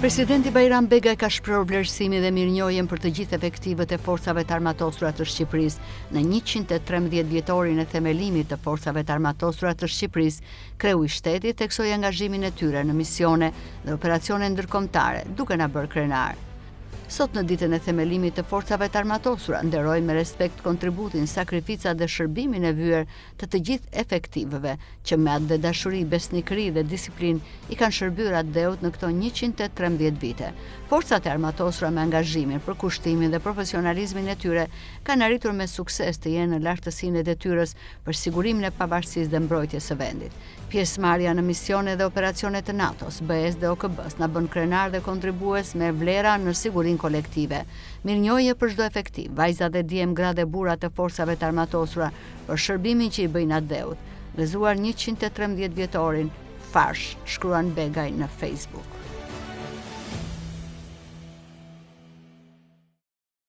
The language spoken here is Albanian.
Presidenti Bajram Begaj ka shprehur vlerësimin dhe mirënjohjen për të gjithë efektivët e forcave të armatosura të Shqipërisë në 113 vjetorin e themelimit të forcave të armatosura të Shqipërisë. Kreu i shtetit theksoi angazhimin e tyre në misione dhe operacione ndërkombëtare, duke na bërë krenar. Sot në ditën e themelimit të forcave të armatosura, nderojmë me respekt kontributin, sakrificat dhe shërbimin e vyer të gjithë efektivëve që me atë dhe dashuri, besnikëri dhe disiplinë i kanë shërbyer atë dheut në këto 113 vite. Forcat e armatosura me angazhimin, përkushtimin dhe profesionalizmin e tyre kanë arritur me sukses të jenë në lartësinë e detyrës për sigurimin e pavarësisë dhe mbrojtjes së vendit. Pjesëmarrja në misione dhe operacione të NATO-s, BE-s dhe OKB-s na bën krenar dhe kontribues me vlera në sigurinë kolektive. Mirënjohje për çdo efektiv, vajza dhe djem, gra dhe burra të forcave të armatosura për shërbimin që i bëjnë atë dheut. Gëzuar 113 vjetorin, farsh, shkruan Begaj në Facebook.